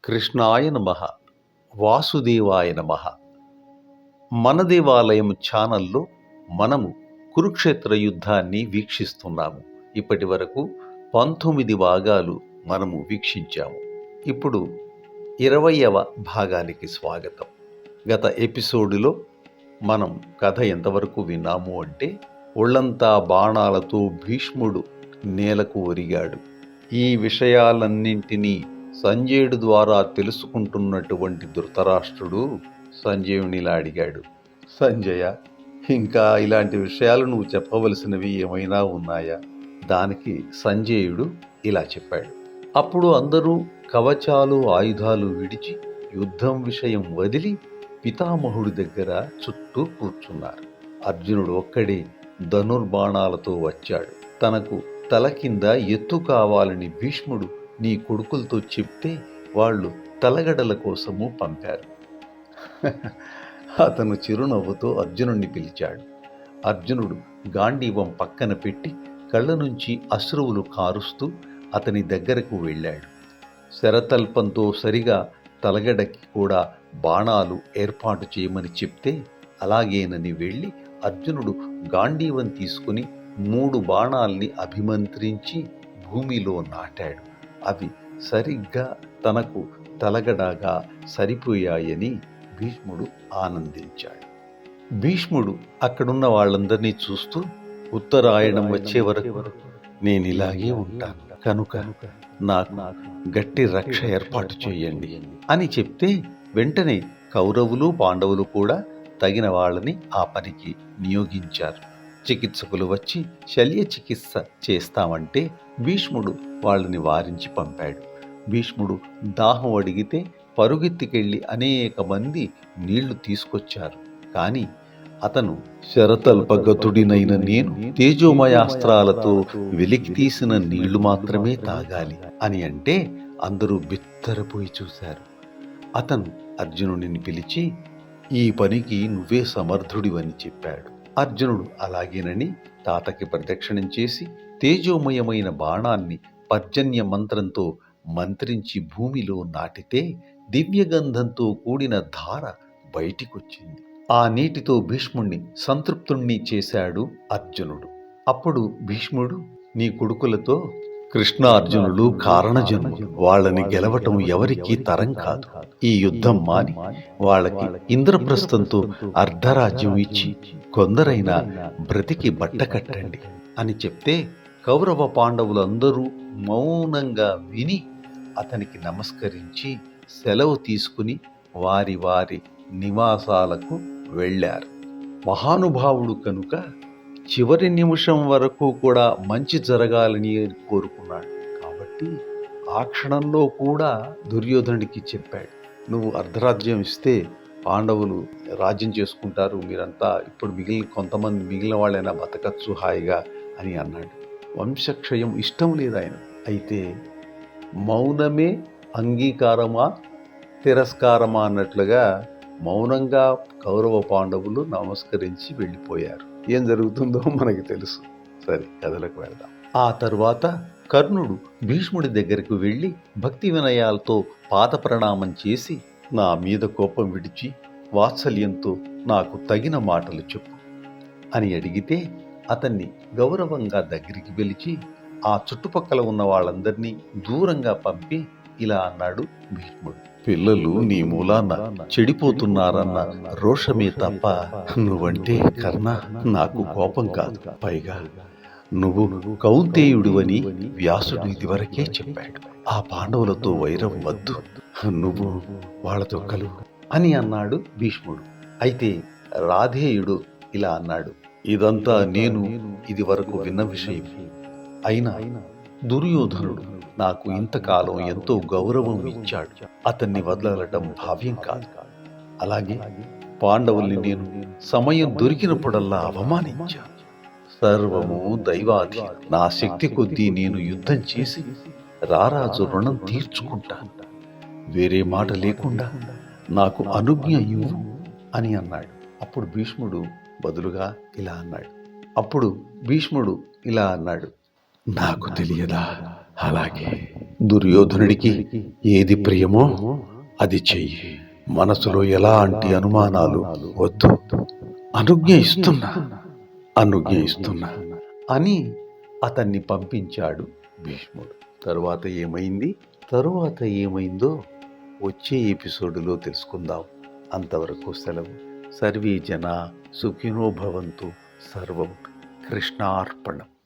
కృష్ణాయ నమః. వాసుదేవాయ నమః. మన దేవాలయం ఛానల్లో మనము కురుక్షేత్ర యుద్ధాన్ని వీక్షిస్తున్నాము. ఇప్పటి వరకు 19 భాగాలు మనము వీక్షించాము. ఇప్పుడు 20వ భాగానికి స్వాగతం. గత ఎపిసోడులో మనం కథ ఎంతవరకు విన్నాము అంటే, ఒళ్ళంతా బాణాలతో భీష్ముడు నేలకు ఒరిగాడు. ఈ విషయాలన్నింటినీ సంజయుడి ద్వారా తెలుసుకుంటున్నటువంటి ధృతరాష్ట్రుడు సంజయునిలా అడిగాడు, సంజయ, ఇంకా ఇలాంటి విషయాలు నువ్వు చెప్పవలసినవి ఏమైనా ఉన్నాయా? దానికి సంజయుడు ఇలా చెప్పాడు. అప్పుడు అందరూ కవచాలు ఆయుధాలు విడిచి యుద్ధం విషయం వదిలి పితామహుడి దగ్గర చుట్టూ కూర్చున్నారు. అర్జునుడు ఒక్కడే ధనుర్బాణాలతో వచ్చాడు. తనకు తల కింద ఎత్తు కావాలని భీష్ముడు నీ కొడుకులతో చెప్తే వాళ్ళు తలగడల కోసము పంపారు. అతను చిరునవ్వుతో అర్జునుడిని పిలిచాడు. అర్జునుడు గాంధీవం పక్కన పెట్టి కళ్ళ నుంచి అశ్రువులు కారుస్తూ అతని దగ్గరకు వెళ్ళాడు. శరతల్పంతో సరిగా తలగడకి కూడా బాణాలు ఏర్పాటు చేయమని చెప్తే అలాగేనని వెళ్ళి అర్జునుడు గాంధీవం తీసుకుని 3 బాణాల్ని అభిమంత్రించి భూమిలో నాటాడు. అవి సరిగ్గా తనకు తలగడగా సరిపోయాయని భీష్ముడు ఆనందించాడు. భీష్ముడు అక్కడున్న వాళ్ళందరినీ చూస్తూ, ఉత్తరాయణం వచ్చే వరకు నేను ఇలాగే ఉంటాను, కనుక నాకు గట్టి రక్ష ఏర్పాటు చేయండి అని చెప్తే వెంటనే కౌరవులు పాండవులు కూడా తగిన వాళ్ళని ఆ పనికి నియోగించారు. చికిత్సకులు వచ్చి శల్య చికిత్స చేస్తామంటే భీష్ముడు వాళ్ళని వారించి పంపాడు. భీష్ముడు దాహం అడిగితే పరుగెత్తికెళ్ళి అనేక మంది నీళ్లు తీసుకొచ్చారు. కానీ అతను శరతల్పగతుడినైన నేను తేజోమయాస్త్రాలతో వెలికి తీసిన నీళ్లు మాత్రమే తాగాలి అని అంటే అందరూ బిత్తరపోయి చూశారు. అతను అర్జునుడిని పిలిచి ఈ పనికి నువ్వే సమర్థుడివని చెప్పాడు. అర్జునుడు అలాగేనని తాతకి ప్రదక్షిణం చేసి తేజోమయమైన బాణాన్ని పర్జన్య మంత్రంతో మంత్రించి భూమిలో నాటితే దివ్యగంధంతో కూడిన ధార బయటికొచ్చింది. ఆ నీటితో భీష్ముణ్ణి సంతృప్తుణ్ణి చేశాడు అర్జునుడు. అప్పుడు భీష్ముడు, నీ కొడుకులతో, కృష్ణార్జునులు కారణజన్ములు, వాళ్ళని గెలవటం ఎవరికీ తరం కాదు. ఈ యుద్ధం మాని వాళ్ళకి ఇంద్రప్రస్థంతో అర్ధరాజ్యం ఇచ్చి కొందరైనా బ్రతికి బట్ట కట్టండి అని చెప్తే కౌరవ పాండవులందరూ మౌనంగా విని అతనికి నమస్కరించి సెలవు తీసుకుని వారి వారి నివాసాలకు వెళ్ళారు. మహానుభావుడు కనుక చివరి నిమిషం వరకు కూడా మంచి జరగాలని కోరుకున్నాడు. కాబట్టి ఆ క్షణంలో కూడా దుర్యోధనుడికి చెప్పాడు, నువ్వు అర్ధరాజ్యం ఇస్తే పాండవులు రాజ్యం చేసుకుంటారు, మీరంతా ఇప్పుడు మిగిలిన వాళ్ళైనా బతకచ్చు హాయిగా అని అన్నాడు. వంశక్షయం ఇష్టం లేదు ఆయన. అయితే మౌనమే అంగీకారమా తిరస్కారమా అన్నట్లుగా మౌనంగా కౌరవ పాండవులు నమస్కరించి వెళ్ళిపోయారు. ఏం జరుగుతుందో మనకి తెలుసు. సరే, కథలకు వెళ్దాం. ఆ తరువాత కర్ణుడు భీష్ముడి దగ్గరకు వెళ్ళి భక్తి వినయాలతో పాద ప్రణామం చేసి, నా మీద కోపం విడిచి వాత్సల్యంతో నాకు తగిన మాటలు చెప్పు అని అడిగితే అతన్ని గౌరవంగా దగ్గరికి పిలిచి ఆ చుట్టుపక్కల ఉన్న వాళ్ళందరినీ దూరంగా పంపి ఇలా అన్నాడు భీష్ముడు, పిల్లలు నీ మూలాన చెడిపోతున్నారన్న రోషమే తప్ప నువ్వంటే కర్ణ నాకు కోపం కాదు. పైగా నువ్వు కౌంతేయుడివని వ్యాసుడు ఇదివరకే చెప్పాడు. ఆ పాండవులతో వైరం వద్దు, నువ్వు వాళ్ళతో కలువు అని అన్నాడు భీష్ముడు. అయితే రాధేయుడు ఇలా అన్నాడు, ఇదంతా నేను ఇది వరకు విన్న విషయం. అయినా దుర్యోధనుడు నాకు ఇంతకాలం ఎంతో గౌరవం ఇచ్చాడు, అతన్ని వదలటం భావ్యం కాదు. అలాగే పాండవుల్ని నేను సమయం దొరికినప్పుడల్లా అవమానించాను. సర్వము దైవాధి. నా శక్తి కొద్దీ నేను యుద్ధం చేసి రారాజు రుణం తీర్చుకుంటాను. వేరే మాట లేకుండా నాకు అనుజ్ఞ ఇవ్వు అని అన్నాడు. అప్పుడు భీష్ముడు బదులుగా ఇలా అన్నాడు, నాకు తెలియదా? అలాగే దుర్యోధనుడికి ఏది ప్రియమో అది చెయ్యి. మనసులో ఎలాంటి అనుమానాలు వద్దు. అనుజ్ఞ ఇస్తున్నా అని అతన్ని పంపించాడు భీష్ముడు. తరువాత ఏమైందో వచ్చే ఎపిసోడ్లో తెలుసుకుందాం. అంతవరకు సెలవు. సర్వే జనా సుఖినో భవంతు. సర్వం కృష్ణార్పణం.